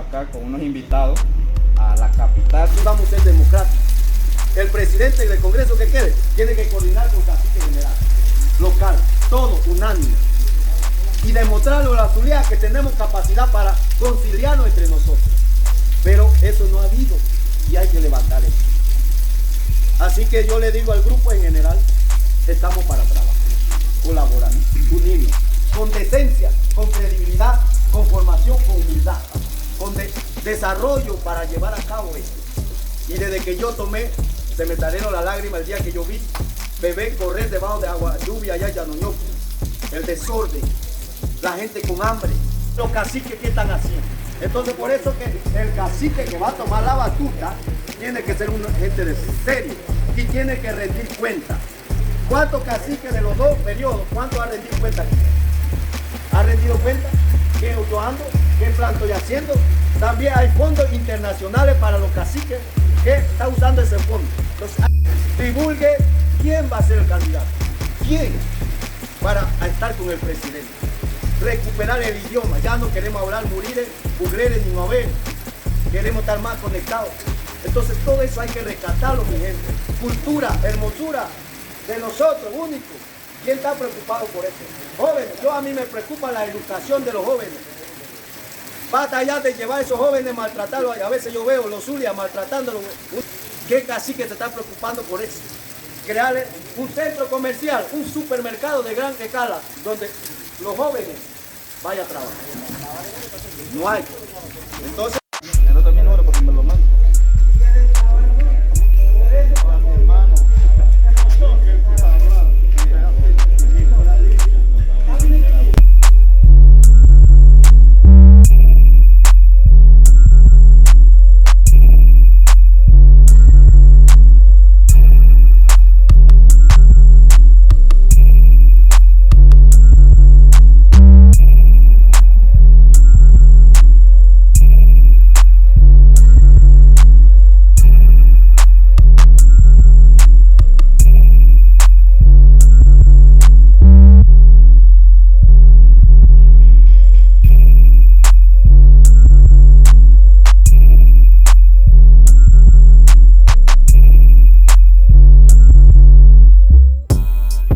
acá con unos invitados a la capital. Aquí vamos a ser democráticos. El presidente del Congreso que quede tiene que coordinar con cacique general, local, todo unánime. Y demostrarle a la Zulia que tenemos capacidad para conciliarnos entre nosotros. Pero eso no ha habido y hay que levantar eso. Así que yo le digo al grupo en general, estamos para trabajar, colaborar, unirnos, con decencia, con credibilidad, con formación, con humildad, con desarrollo para llevar a cabo esto. Y desde que yo tomé, se me salieron las lágrimas el día que yo vi bebé correr debajo de agua, lluvia allá en Llanoñoco, el desorden, la gente con hambre, los caciques que están haciendo. Entonces por eso que el cacique que va a tomar la batuta tiene que ser una gente de serio y tiene que rendir cuenta. ¿Cuántos caciques de los dos periodos, cuántos ha rendido cuenta aquí? ¿Ha rendido cuenta? ¿Qué yo ando? ¿Qué plan estoy haciendo? También hay fondos internacionales para los caciques que están usando ese fondo. Entonces, divulgue quién va a ser el candidato. ¿Quién? Para estar con el presidente. Recuperar el idioma. Ya no queremos hablar murires, bugreres ni noveles. Queremos estar más conectados. Entonces todo eso hay que rescatarlo, mi gente. Cultura, hermosura de nosotros, único. ¿Quién está preocupado por eso? Jóvenes, a mí me preocupa la educación de los jóvenes. Basta ya de llevar a esos jóvenes, maltratarlos. A veces yo veo los Zulia maltratándolos. ¿Qué cacique se está preocupando por eso? Crearle un centro comercial, un supermercado de gran escala, donde los jóvenes vayan a trabajar. No hay. Entonces,